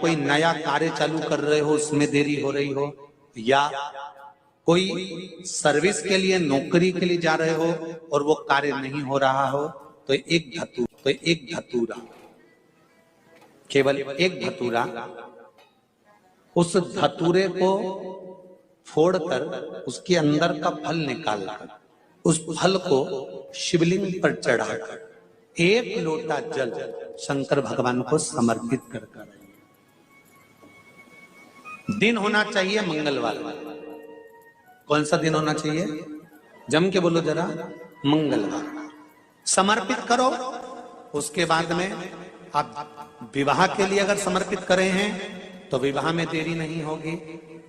कोई नया कार्य चालू कर रहे हो उसमें देरी हो रही हो, या कोई सर्विस के लिए नौकरी के लिए जा रहे हो और वो कार्य नहीं हो रहा हो, तो एक धतूरा, केवल एक धतूरा, उस धतूरे को फोड़कर उसके अंदर का फल निकालकर उस फल को शिवलिंग पर चढ़ाकर एक लोटा जल शंकर भगवान को समर्पित कर। दिन होना चाहिए मंगलवार। कौन सा दिन होना चाहिए? जम के बोलो जरा, मंगलवार। समर्पित करो। उसके बाद में आप विवाह के लिए अगर समर्पित करे हैं तो विवाह में देरी नहीं होगी।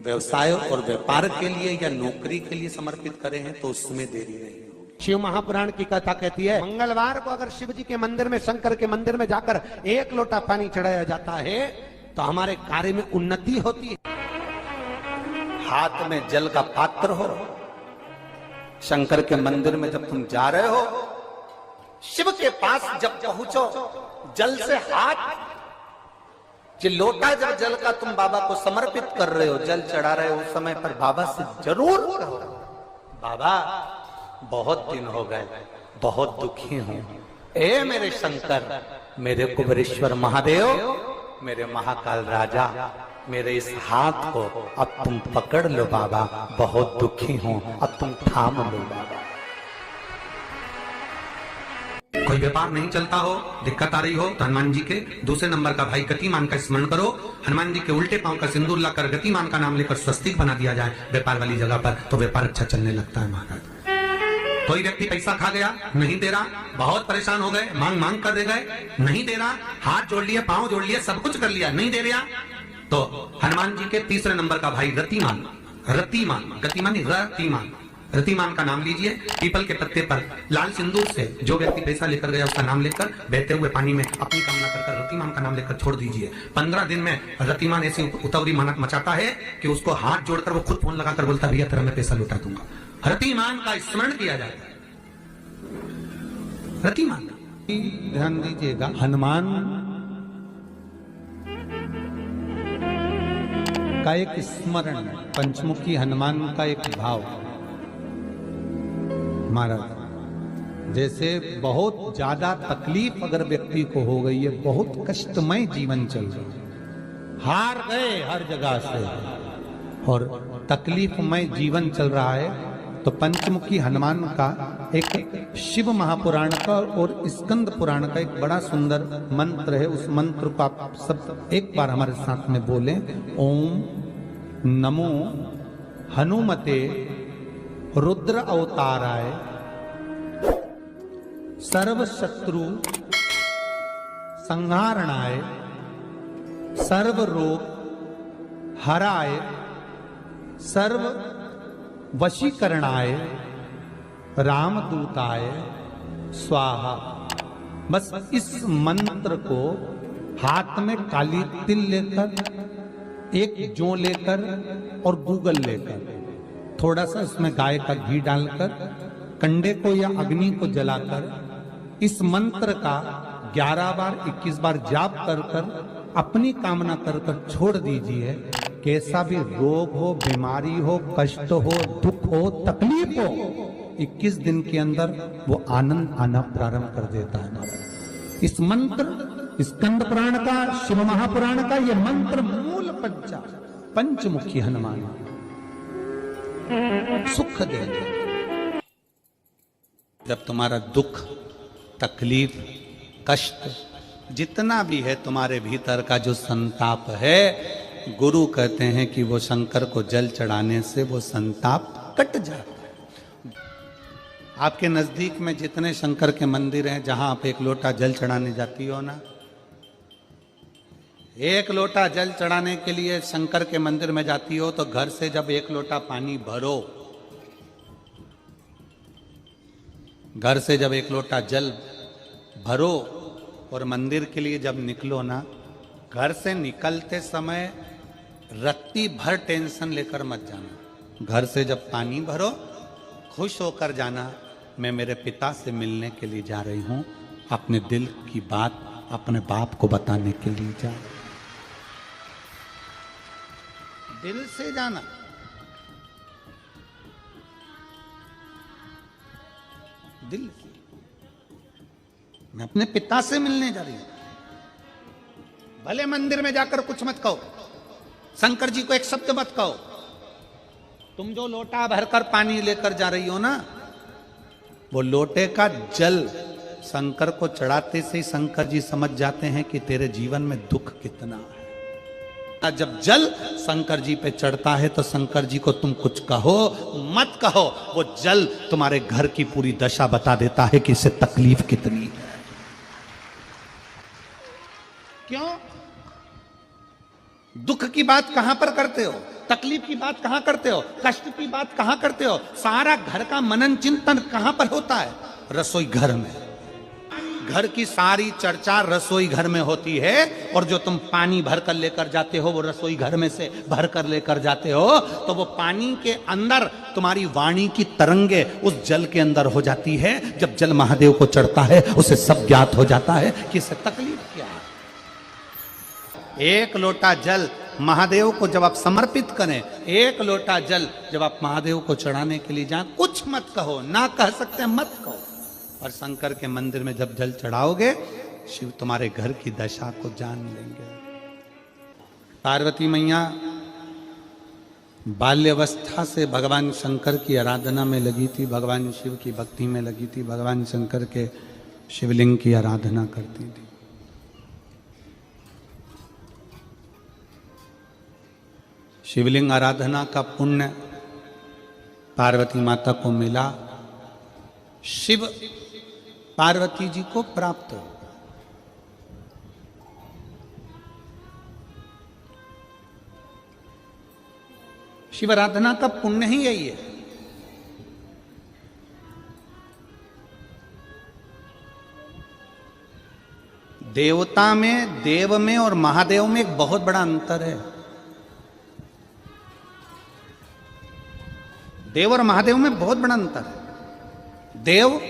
व्यवसाय और व्यापार के लिए या नौकरी के लिए समर्पित करे हैं तो उसमें देरी नहीं होगी। शिव महापुराण की कथा कहती है, मंगलवार को अगर शिव जी के मंदिर में, शंकर के मंदिर में जाकर एक लोटा पानी चढ़ाया जाता है तो हमारे कार्य में उन्नति होती है। हाथ में जल का पात्र हो, शंकर के मंदिर में जब तुम जा रहे हो, शिव के पास जब पहुंचो, जल से हाथ, लोटा जब जल का तुम बाबा को समर्पित कर रहे हो, जल चढ़ा रहे हो, उस समय पर बाबा से जरूर कहो, बाबा बहुत दिन हो गए, बहुत दुखी हूं, ए मेरे शंकर, मेरे कुबेरेश्वर महादेव, मेरे महाकाल राजा, मेरे इस हाथ को अब तुम पकड़ लो बाबा, बहुत दुखी हूं, अब तुम थाम लो बाबा। कोई व्यापार नहीं चलता हो, दिक्कत आ रही हो, तो हनुमान जी के दूसरे नंबर का भाई गतिमान का स्मरण करो। हनुमान जी के उल्टे पांव का सिंदूर लाकर गतिमान का नाम लेकर स्वस्तिक बना दिया जाए व्यापार वाली जगह पर, तो व्यापार अच्छा चलने लगता है महाराज। कोई व्यक्ति पैसा खा गया, नहीं दे रहा, बहुत परेशान हो गए, मांग मांग कर दे गए, नहीं दे रहा, हाथ जोड़ लिए, पांव जोड़ लिए, सब कुछ कर लिया, नहीं दे रहा, तो हनुमान जी के तीसरे नंबर का भाई रतिमान, रतिमान, गतिमान रतिमान, रतिमान का नाम लीजिए। पीपल के पत्ते पर लाल सिंदूर से जो व्यक्ति पैसा लेकर गया उसका नाम लेकर बहते हुए पानी में अपनी कामना कर रतिमान का नाम लेकर छोड़ दीजिए। 15 दिन में रतिमान ऐसी उतावली मानक मचाता है कि उसको हाथ जोड़कर वो खुद फोन लगाकर बोलता है, भैया तेरा मैं पैसा लौटा दूंगा। रतिमान का स्मरण किया जाता है। रतिमान, ध्यान दीजिएगा, हनुमान का एक स्मरण, पंचमुखी हनुमान का एक भाव। महाराज, जैसे बहुत ज्यादा तकलीफ अगर व्यक्ति को हो गई है, बहुत कष्टमय जीवन चल रहा है, हार गए हर जगह से और तकलीफमय जीवन चल रहा है, तो पंचमुखी हनुमान का एक शिव महापुराण का और स्कंद पुराण का एक बड़ा सुंदर मंत्र है। उस मंत्र को आप सब एक बार हमारे साथ में बोलें। ओम नमो हनुमते रुद्र अवताराय सर्व शत्रु संहारणाय सर्व रोग हराय सर्व वशीकरणाय रामदूताय स्वाहा। बस इस मंत्र को हाथ में काली तिल लेकर, एक जौ लेकर और गूगल लेकर, थोड़ा सा इसमें गाय का घी डालकर, कंडे को या अग्नि को जलाकर इस मंत्र का 11 बार 21 बार जाप कर कर अपनी कामना कर कर छोड़ दीजिए। कैसा भी रोग हो, बीमारी हो, कष्ट हो, दुख हो, तकलीफ हो, 21 दिन के अंदर वो आनंद आना प्रारंभ कर देता है। इस मंत्र, स्कंद पुराण का, शिव महापुराण का ये मंत्र मूल पंचमुखी हनुमान सुख दे। जब तुम्हारा दुख, तकलीफ, कष्ट जितना भी है तुम्हारे भीतर का जो संताप है, गुरु कहते हैं कि वो शंकर को जल चढ़ाने से वो संताप कट जाता है। आपके नजदीक में जितने शंकर के मंदिर हैं, जहां आप एक लोटा जल चढ़ाने जाती हो ना, एक लोटा जल चढ़ाने के लिए शंकर के मंदिर में जाती हो, तो घर से जब एक लोटा पानी भरो, घर से जब एक लोटा जल भरो और मंदिर के लिए जब निकलो ना, घर से निकलते समय रत्ती भर टेंशन लेकर मत जाना। घर से जब पानी भरो, खुश होकर जाना, मैं मेरे पिता से मिलने के लिए जा रही हूँ, अपने दिल की बात अपने बाप को बताने के लिए जा रही हूँ। दिल से जाना। दिल से। मैं अपने पिता से मिलने जा रही हूं। भले मंदिर में जाकर कुछ मत कहो, शंकर जी को एक शब्द मत कहो। तुम जो लोटा भरकर पानी लेकर जा रही हो ना, वो लोटे का जल शंकर को चढ़ाते से ही शंकर जी समझ जाते हैं कि तेरे जीवन में दुख कितना है। जब जल शंकर जी पे चढ़ता है तो शंकर जी को तुम कुछ कहो मत कहो, वो जल तुम्हारे घर की पूरी दशा बता देता है कि इसे तकलीफ कितनी है। क्यों? दुख की बात कहां पर करते हो, तकलीफ की बात कहां करते हो, कष्ट की बात कहां करते हो? सारा घर का मनन चिंतन कहां पर होता है? रसोई घर में। घर की सारी चर्चा रसोई घर में होती है, और जो तुम पानी भर कर लेकर जाते हो वो रसोई घर में से भर कर लेकर जाते हो, तो वो पानी के अंदर तुम्हारी वाणी की तरंगे उस जल के अंदर हो जाती है। जब जल महादेव को चढ़ता है उसे सब ज्ञात हो जाता है कि इसे तकलीफ क्या है। एक लोटा जल महादेव को जब आप समर्पित करें, एक लोटा जल जब आप महादेव को चढ़ाने के लिए जाएं, कुछ मत कहो, ना कह सकते मत कहो। और शंकर के मंदिर में जब जल चढ़ाओगे, शिव तुम्हारे घर की दशा को जान लेंगे। पार्वती मैया बाल्यावस्था से भगवान शंकर की आराधना में लगी थी, भगवान शिव की भक्ति में लगी थी, भगवान शंकर के शिवलिंग की आराधना करती थी। शिवलिंग आराधना का पुण्य पार्वती माता को मिला, शिव पार्वती जी को प्राप्त हो। शिव आराधना का पुण्य ही यही है। देवता में, देव में और महादेव में एक बहुत बड़ा अंतर है। देव और महादेव में बहुत बड़ा अंतर है। देव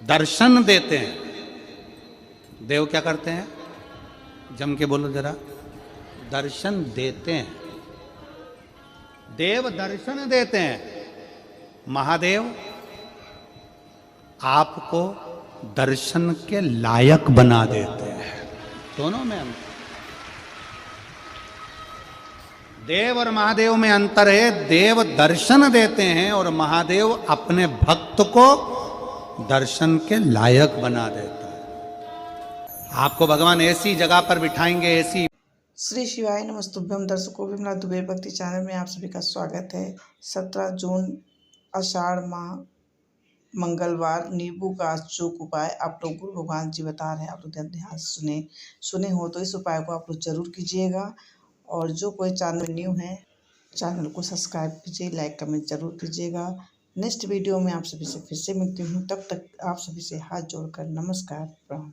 दर्शन देते हैं। देव क्या करते हैं? जम के बोलो जरा। दर्शन देते हैं। देव दर्शन देते हैं। महादेव आपको दर्शन के लायक बना देते हैं। दोनों में अंतर। देव और महादेव में अंतर है। देव दर्शन देते हैं और महादेव अपने भक्त को दर्शन के लायक बना देता है। आपको भगवान ऐसी जगह पर बिठाएंगे, ऐसी। श्री शिवाय नमस्तुभ्यम। दर्शकों, विमला दुबे भक्ति चैनल में आप सभी का स्वागत है। 17 जून आषाढ़ माह मंगलवार, नींबू का अचूक उपाय आप लोग गुरु भगवान जी बता रहे हैं। आप लोग ध्यान सुने हो तो इस उपाय को आप लोग जरूर कीजिएगा। और जो कोई चैनल न्यू है, चैनल को सब्सक्राइब कीजिए, लाइक कमेंट जरूर कीजिएगा। नेक्स्ट वीडियो में आप सभी से फिर से मिलती हूँ। तब तक आप सभी से हाथ जोड़कर नमस्कार, प्रणाम।